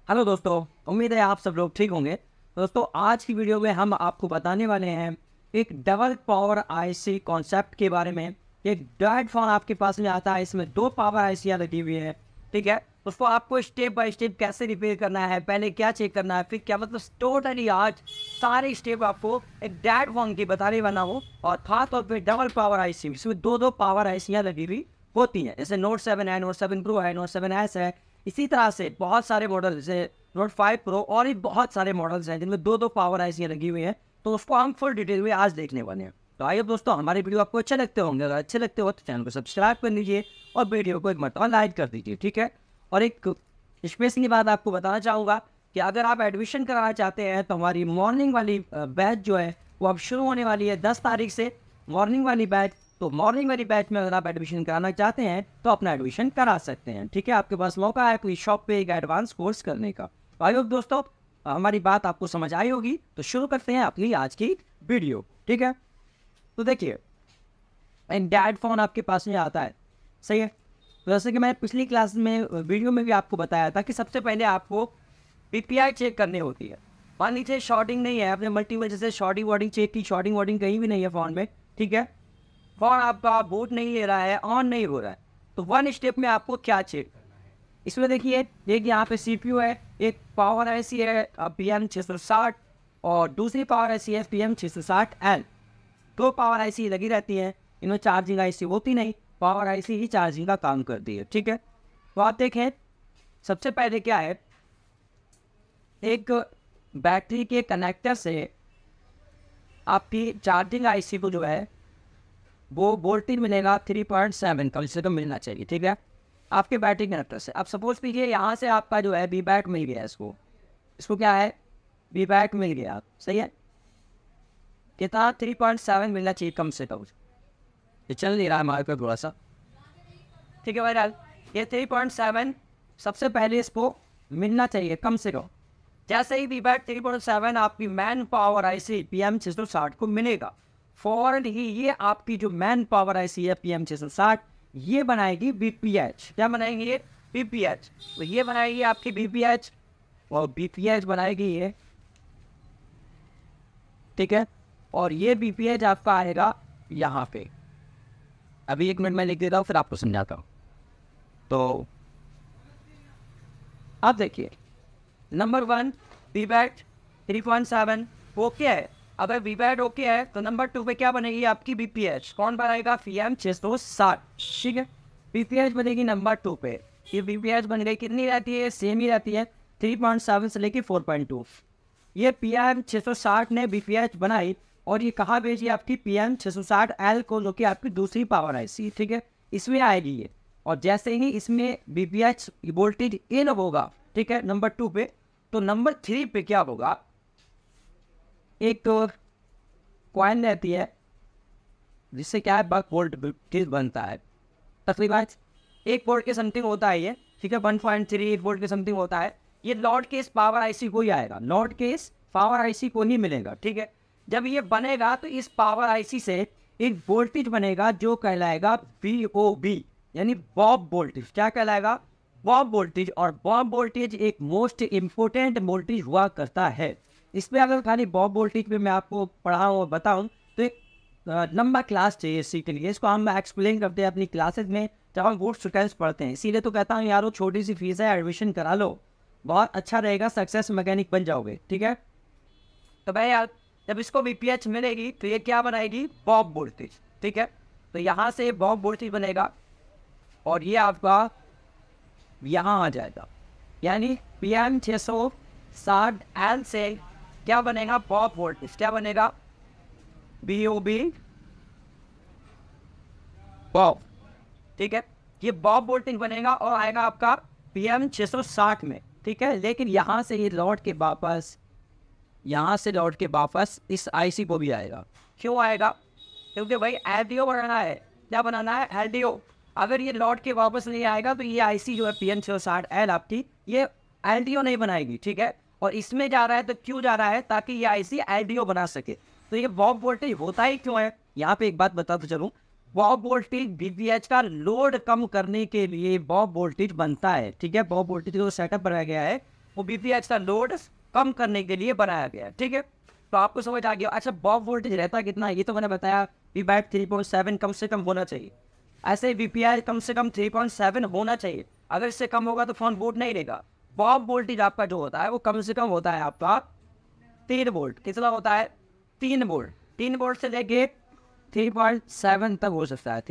Hello दोस्तों, उम्मीद है आप सब लोग ठीक होंगे। दोस्तों, आज की वीडियो में हम आपको बताने वाले हैं एक डबल पावर आईसी कॉन्सेप्ट के बारे में। एक डायरेक्ट फोन आपके पास में आता है, इसमें दो पावर आईसियाँ लगी हुई हैं, ठीक है। उसको आपको स्टेप बाय स्टेप कैसे रिपेयर करना है, पहले क्या चेक करना है, फिर क्या, मतलब टोटली आज सारे स्टेप आपको एक डायरेक्ट फोन की बताने वाला हूँ। और खास तौर पर डबल पावर आईसी, इसमें दो दो पावर आईसियाँ लगी हुई होती हैं। जैसे नोट 7 है, नोट 7 प्रो है, नोट 7S है। इसी तरह से बहुत सारे मॉडल, जैसे नोट 5 प्रो और भी बहुत सारे मॉडल्स हैं जिनमें दो दो पावर आईसियाँ लगी हुई हैं। तो उसको हम फुल डिटेल में आज देखने वाले हैं। तो आइए दोस्तों, हमारे वीडियो आपको अच्छे लगते होंगे। अगर अच्छे लगते हो तो चैनल को सब्सक्राइब कर लीजिए और वीडियो को एक मरतबा लाइक कर दीजिए, ठीक है। और एक स्पेशली बात आपको बताना चाहूँगा कि अगर आप एडमिशन कराना चाहते हैं तो हमारी मॉर्निंग वाली बैच जो है वो अब शुरू होने वाली है 10 तारीख से। मॉर्निंग वाली बैच, तो मॉर्निंग वाली बैच में अगर आप एडमिशन कराना चाहते हैं तो अपना एडमिशन करा सकते हैं, ठीक है। आपके पास मौका है अपनी शॉप पे एक एडवांस कोर्स करने का। आई होप दोस्तों हमारी बात आपको समझ आई होगी। तो शुरू करते हैं अपनी आज की वीडियो, ठीक है। तो देखिए, एंड्रॉयड फ़ोन आपके पास में आता है, सही है। तो जैसे कि मैंने पिछली क्लास में वीडियो में भी आपको बताया था कि सबसे पहले आपको पीपीआई चेक करनी होती है। मान लीजिए शॉर्टिंग नहीं है, आपने मल्टीपल जैसे शॉर्टिंग वॉर्डिंग चेक की, शॉर्टिंग वॉर्डिंग कहीं भी नहीं है फ़ोन में, ठीक है। फ़ोन आपका बूट नहीं ले रहा है, ऑन नहीं हो रहा है, तो वन स्टेप में आपको क्या चेक करना है। इसमें देखिए, एक यहाँ पे सीपीयू है, एक पावर आईसी है PM660 और दूसरी पावर आईसी है PM660L। दो पावर आईसी लगी रहती है, इनमें चार्जिंग आईसी होती नहीं, पावर आईसी ही चार्जिंग का काम करती है, ठीक है। तो आप देखें, सबसे पहले क्या है, एक बैटरी के कनेक्टर से आपकी चार्जिंग आईसी को जो है वो वोल्टेज मिलेगा 3.7 कम से कम मिलना चाहिए, ठीक है, आपके बैटरी कनेक्टर से। अब सपोज कीजिए यहाँ से आपका जो है वी बैट मिल गया, इसको क्या है, वी बैट मिल गया, सही है। कितना 3.7 मिलना चाहिए कम से कम। ये चल नहीं रहा है हमारे पे थोड़ा सा, ठीक है भाई। ये 3.7 सबसे पहले इसको मिलना चाहिए कम से कम। जैसे ही वी बैट 3.7 आपकी मैन पावर आईसी PM660 को मिलेगा, फौरन ही ये आपकी जो मैन पावर आईसी है PM660 ये बनाएगी BPH। क्या बनाएंगे ये? BPH। तो ये बनाएगी आपकी BPH और BPH बनाएगी ये, ठीक है। और ये BPH आपका आएगा यहाँ पे। अभी एक मिनट में लिख देता हूँ, फिर आपको समझाता हूँ। तो आप देखिए, नंबर 1 वी बैट 3.7 ओके है। अगर वी बैट ओके है तो नंबर 2 पे क्या बनेगी आपकी BPH। कौन बनाएगा? PM660, ठीक है। BPH बनेगी नंबर 2 पे। ये BPH बन गई, कितनी रहती है? सेम ही रहती है, 3.7 से लेके 4.2। ये PM660 ने BPH बनाई और ये कहाँ भेजी? आपकी PM660L को, जो कि आपकी दूसरी पावर आईसी, ठीक है, इसमें आएगी ये। और जैसे ही इसमें BPH वोल्टेज इन होगा, ठीक है, नंबर 2 पे, तो नंबर 3 पे क्या होगा, एक तो कॉइन रहती है जिससे क्या है बक वोल्ट बनता है। तकरीबन 1 वोल्ट के समथिंग होता है ये, ठीक है, 1.3 वोल्ट के समथिंग होता है। ये लॉर्ड केस पावर आईसी को ही आएगा, लॉर्ड केस पावर आईसी को ही मिलेगा, ठीक है। जब ये बनेगा तो इस पावर आईसी से एक वोल्टेज बनेगा जो कहलाएगा BOB, यानी बॉब वोल्टेज। क्या कहलाएगा? Bob voltage. और बॉब वोल्टेज एक मोस्ट इम्पोर्टेंट वोल्टेज हुआ करता है। इसमें अगर खाली बॉब वोल्टेज पे मैं आपको पढ़ाऊँ और बताऊँ तो एक लंबा क्लास चाहिए इसी के लिए। इसको हम एक्सप्लेन करते हैं अपनी क्लासेज में जब हम बोर्ड स्टूडेंट्स पढ़ते हैं। इसीलिए तो कहता हूँ यारो, छोटी सी फीस है, एडमिशन करा लो, बहुत अच्छा रहेगा, सक्सेस मैकेनिक बन जाओगे, ठीक है। तो भाई यार, जब इसको BPH मिलेगी तो ये क्या बनाएगी? बॉब वोल्टेज, ठीक है। तो यहाँ से बॉब वोल्टेज बनेगा और ये आपका यहाँ आ जाएगा, यानी PM660L से क्या बनेगा? Bob voltage. क्या बनेगा? BOB, बॉब, ठीक है। ये बॉब वोल्टेज बनेगा और आएगा आपका PM660 में, ठीक है। लेकिन यहाँ से ये लौट के वापस, यहाँ से लौट के वापस इस आईसी को भी आएगा। क्यों आएगा? क्योंकि भाई LDO बनाना है। क्या बनाना है? LDO। अगर ये लौट के वापस नहीं आएगा तो ये आईसी जो है PM660L आपकी, ये LDO नहीं बनाएगी, ठीक है। और इसमें जा रहा है तो क्यों जा रहा है? ताकि ये आईसी LDO बना सके। तो ये बॉब वोल्टेज होता ही क्यों है? यहाँ पे एक बात बताते चलूँ, बॉब वोल्टेज BPH का लोड कम करने के लिए बॉब वोल्टेज बनता है, ठीक है। बॉब वोल्टेज को सेटअप बनाया गया है वो बीपीएच का लोड कम करने के लिए बनाया गया है, ठीक है। तो आपको समझ आ गया। अच्छा, बॉब वोल्टेज रहता कितना है ये तो मैंने बताया, वी बैट 3.7 कम से कम होना चाहिए। ऐसे वीपीआई कम से कम 3.7 होना चाहिए, अगर इससे कम होगा तो फोन बूट नहीं रहेगा। बॉब वोल्टेज आपका जो होता है वो कम से कम होता है आपका 3 वोल्ट। कितना होता है? 3 वोल्ट। 3 वोल्ट से लेके 3.7 तक हो सकता है,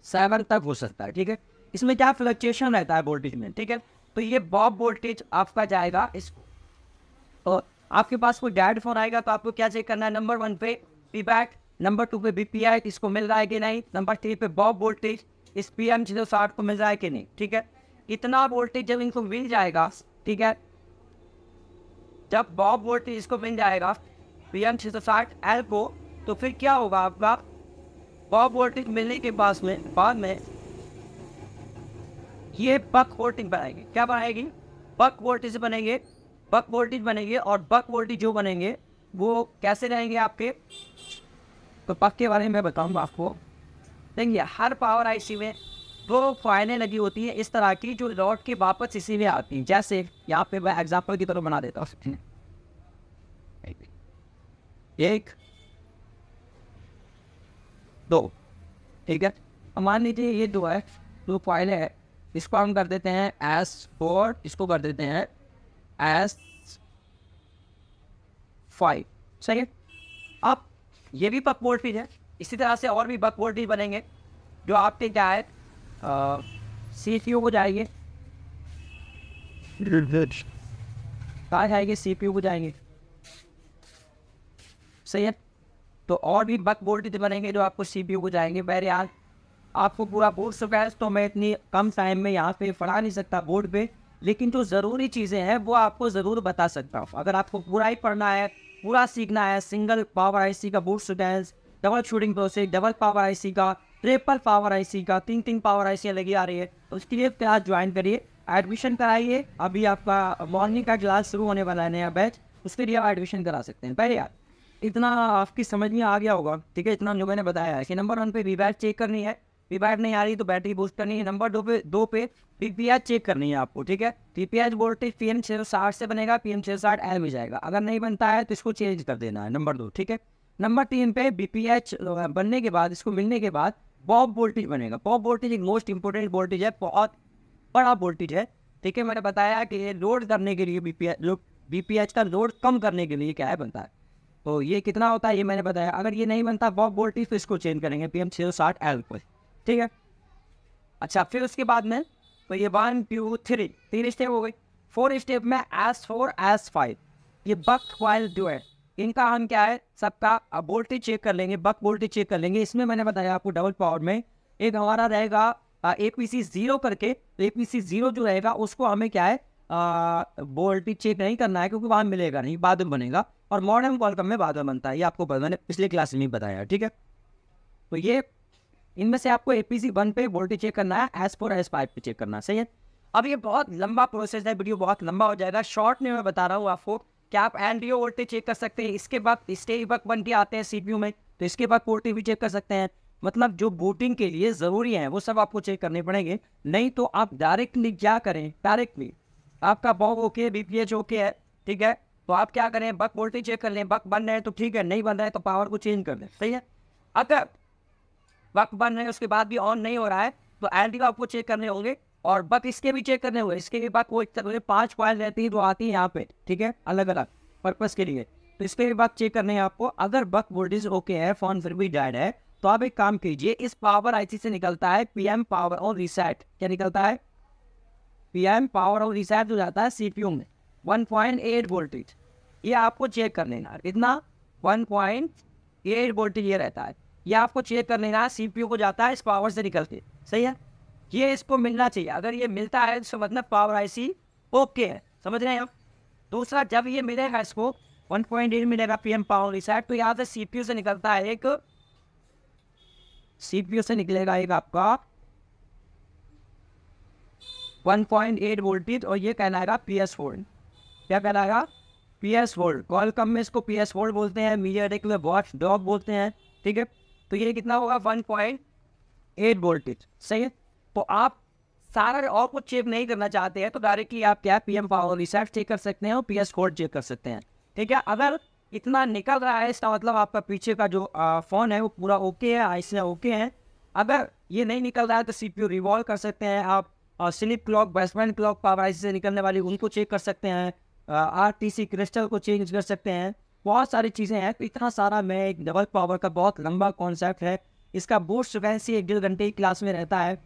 7 तक हो सकता है, ठीक है। इसमें क्या फ्लक्चुएशन रहता है वोल्टेज में, ठीक है। तो ये बॉब वोल्टेज आपका जाएगा इस, तो आपके पास कोई डैड फोन आएगा तो आपको क्या चेक करना है? नंबर 1 पे पीबैक, नंबर 2 पे बीपीआई इसको मिल रहा है कि नहीं, नंबर 3 पे बॉब वोल्टेज इस PM 660 को मिल रहा है कि नहीं, ठीक है। इतना वोल्टेज जब इनको मिल जाएगा, ठीक है, जब बॉब वोल्टेज इसको मिल जाएगा PM 660L को, तो फिर क्या होगा आपका? बॉब वोल्टेज मिलने के बाद में ये बक वोल्टेज बनाएंगे। क्या बनाएगी? बक वोल्टेज बनेंगे, बक वोल्टेज बनेंगे। और बक वोल्टेज जो बनेंगे वो कैसे रहेंगे आपके, तो बक के बारे में बताऊंगा आपको। देखिए, हर पावर आईसी में 2 फाइलें लगी होती है इस तरह की, जो लौट के वापस इसी में आती हैं। जैसे यहाँ पे मैं एग्जाम्पल की तरह बना देता हूँ, 1 2, ठीक है। मान लीजिए ये 2 है, 2 फाइलें हैं, इसको हम कर देते हैं S4, इसको कर देते हैं S5, सही है। अब ये भी बक वोल्टेज है, इसी तरह से और भी बक वोल्टेज बनेंगे जो आपके क्या है CPU को जाएंगे, कहाँ जाएंगे? CPU को जाएंगे, सही है। तो और भी बक वोल्टेज बनेंगे जो आपको CPU को जाएंगे। मेरे यार आपको पूरा बोर्ड सफेद तो मैं इतनी कम टाइम में यहाँ पे पढ़ा नहीं सकता बोर्ड पे, लेकिन जो ज़रूरी चीज़ें हैं वो आपको ज़रूर बता सकता हूँ। अगर आपको पूरा ही पढ़ना है, पूरा सीखना है, सिंगल पावर आईसी का boot students, double shooting process, double power IC का, ट्रिपल पावर आईसी का, 3 पावर आईसी लगी आ रही है, तो उसके लिए क्लास ज्वाइन करिए, एडमिशन कराइए। अभी आपका मॉर्निंग का क्लास शुरू होने वाला है, नया बैच, उसके लिए आप एडमिशन करा सकते हैं। पहले यार इतना आपकी समझ में आ गया होगा, ठीक है। इतना जो मैंने बताया है कि नंबर 1 पे वीबैट चेक करनी है, वीबैट नहीं आ रही तो बैटरी बूस्ट करनी है। नंबर 2 पे पीपीएच चेक करनी है आपको, ठीक है। पीपीएच वोल्टेज PM 660 से बनेगा, PM 660L में जाएगा। अगर नहीं बनता है तो इसको चेंज कर देना है, नंबर 2, ठीक है। नंबर 3 पे बीपीएच बनने के बाद, इसको मिलने के बाद बॉब वोल्टेज बनेगा। बॉब वोल्टेज एक मोस्ट इंपोर्टेंट वोल्टेज है, बहुत बड़ा वोल्टेज है, ठीक है। मैंने बताया कि ये लोड करने के लिए बीपीएच का लोड कम करने के लिए क्या है बनता है, तो ये कितना होता है ये मैंने बताया। अगर ये नहीं बनता बॉब वोल्टेज तो इसको चेंज करेंगे PM 660L को, ठीक है। अच्छा, फिर उसके बाद में तो ये 1 2 3 3 स्टेप हो गई। 4 स्टेप में S4 S5 ये बक कॉइल जो है, इनका हम क्या है सबका वोल्टेज चेक कर लेंगे, बक वोल्टेज चेक कर लेंगे। इसमें मैंने बताया आपको डबल पावर में एक हमारा रहेगा APC 0 करके, तो APC 0 जो रहेगा उसको हमें क्या है वोल्टेज चेक नहीं करना है, क्योंकि वहाँ मिलेगा नहीं, बाद में बनेगा। और मॉडर्न क्वालकॉम में बाद में बनता है, ये आपको मैंने पिछले क्लास में बताया, ठीक है। तो ये इनमें से आपको APC 1 पे वोल्टेज चेक करना है, S4 S5 पे चेक करना है, सही है। अब ये बहुत लंबा प्रोसेस है, वीडियो बहुत लंबा हो जाएगा, शॉर्ट में मैं बता रहा हूँ आपको कि आप NDO वोल्टेज चेक कर सकते हैं। इसके बाद स्टेज बक बन के आते हैं CPU में, तो इसके बाद वोल्टेज भी चेक कर सकते हैं। मतलब जो बूटिंग के लिए ज़रूरी है वो सब आपको चेक करने पड़ेंगे, नहीं तो आप डायरेक्टली क्या करें, डायरेक्टली आपका बॉब ओके, BPH ओके है, ठीक है, तो आप क्या करें बक वोल्टेज चेक कर लें। बक बन रहे हैं तो ठीक है, नहीं बन रहा है तो पावर को चेंज कर दें, सही है। अगर बक बन रहे हैं उसके बाद भी ऑन नहीं हो रहा है तो NDO आपको चेक करने होंगे, और बक इसके भी चेक करने होंगे। इसके भी बक वो 5 कॉइल रहती है जो आती है यहाँ पे, ठीक है, अलग अलग पर्पज़ के लिए, तो इसके भी बक चेक करने हैं आपको। अगर बक वोल्टेज ओके है, फोन फिर भी डायड है, तो आप एक काम कीजिए, इस पावर आईसी से निकलता है PM पावर और रीसेट। क्या निकलता है? PM पावर और रीसेट जो जाता है CPU में 1.8 वोल्टेज, ये आपको चेक कर लेना है। कितना? 1.8 वोल्टेज ये रहता है, ये आपको चेक कर लेना है। CPU को जाता है इस पावर से निकल के, सही है। ये इसको मिलना चाहिए, अगर ये मिलता है तो मतलब पावर आईसी ओके है, समझ रहे हैं आप। दूसरा, जब ये मिलेगा इसको 1.8 मिलेगा PM पावर रीसेट, तो यहाँ से CPU से निकलता है एक, CPU से निकलेगा एक आपका 1.8 वोल्टेज, और ये कहलाएगा PS वोल्ट। क्या कहलाएगा? PS volt. क्वालकॉम में इसको PS वोल्ट बोलते हैं, मीडियाटेक में वॉच डॉग बोलते हैं, ठीक है। तो ये कितना होगा? 1.8 वोल्टेज, सही है। तो आप सारा और कुछ चेक नहीं करना चाहते हैं तो डायरेक्टली आप क्या पीएम पावर रीसेट चेक कर सकते हैं और पीएस कोड चेक कर सकते हैं। ठीक है, अगर इतना निकल रहा है इसका मतलब आपका पीछे का जो फ़ोन है वो पूरा ओके है, आईसी ओके है। अगर ये नहीं निकल रहा है तो सीपीयू रिवॉल्व कर सकते हैं आप, और slip clock, basement clock power IC से निकलने वाली उनको चेक कर सकते हैं, आरटीसी क्रिस्टल को चेंज कर सकते हैं, बहुत सारी चीज़ें हैं। तो इतना सारा मैं एक डबल पावर का बहुत लंबा कॉन्सेप्ट है। इसका बूस्ट फ्रिक्वेंसी 1-1.5 घंटे की क्लास में रहता है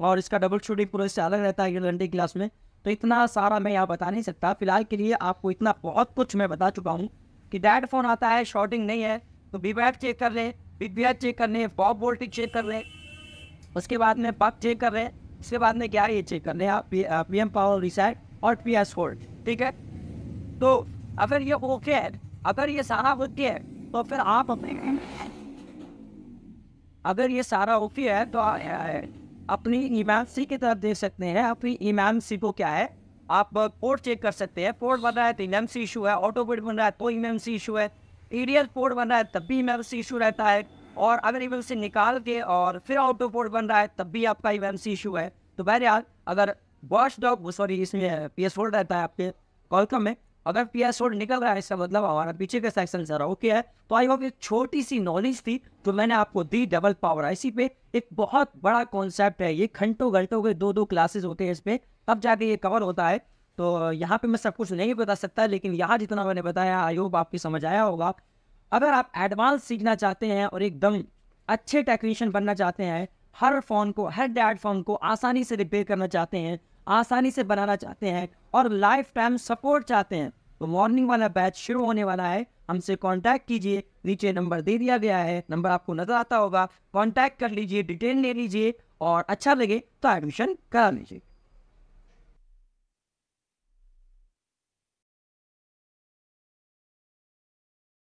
और इसका डबल शूटिंग पूरे से अलग रहता है 1 घंटे की क्लास में। तो इतना सारा मैं यहाँ बता नहीं सकता। फिलहाल के लिए आपको इतना बहुत कुछ मैं बता चुका हूँ कि डेड फोन आता है, शॉर्टिंग नहीं है, तो बीबैट चेक कर लें, बीबीएच चेक कर लें, पॉप वोल्टेज चेक कर लें, उसके बाद में पक चेक कर रहे हैं, उसके बाद में क्या ये चेक कर रहे हैं आप पीएम पावर रीसेट और पीएस कोड। ठीक है, तो अगर ये ओके है, अगर ये सारा ओके है तो फिर आप अगर ये सारा ओके है तो अपनी इमैमसी की तरफ देख सकते हैं। अपनी इमैमसी को क्या है, आप पोर्ट चेक कर सकते हैं। पोर्ट बन रहा है तो इमैमसी इशू है, ऑटो पोर्ट बन रहा है तो इमैमसी इशू है, ईडीएल पोर्ट बन रहा है तब भी इमैमसी इशू रहता है, और अगर इमैमसी निकाल के और फिर ऑटो पोर्ट बन रहा है तब भी आपका इमैमसी इशू है। तो बहरहाल अगर वॉचडॉग इसमें पीएस फोल्ड रहता है आपके कॉलकम में, अगर पीएस फोल्ड निकल रहा है इसका मतलब हमारा पीछे का सेक्शन सारा ओके है। तो आई होप एक छोटी सी नॉलेज थी तो मैंने आपको दी डबल पावर आईसी पे। एक बहुत बड़ा कॉन्सेप्ट है ये, घंटों घंटों के 2-2 क्लासेस होते हैं इस पे, तब जाके ये कवर होता है। तो यहाँ पे मैं सब कुछ नहीं बता सकता, लेकिन यहाँ जितना मैंने बताया आई होप आपकी समझ आया होगा। अगर आप एडवांस सीखना चाहते हैं और एकदम अच्छे टेक्नीशियन बनना चाहते हैं, हर फ़ोन को, हर डैड फ़ोन को आसानी से रिपेयर करना चाहते हैं, आसानी से बनाना चाहते हैं और लाइफ टाइम सपोर्ट चाहते हैं, तो मॉर्निंग वाला बैच शुरू होने वाला है। हमसे कांटेक्ट कीजिए, नीचे नंबर दे दिया गया है, नंबर आपको नजर आता होगा, कांटेक्ट कर लीजिए, डिटेल ले लीजिए और अच्छा लगे तो एडमिशन करा लीजिए।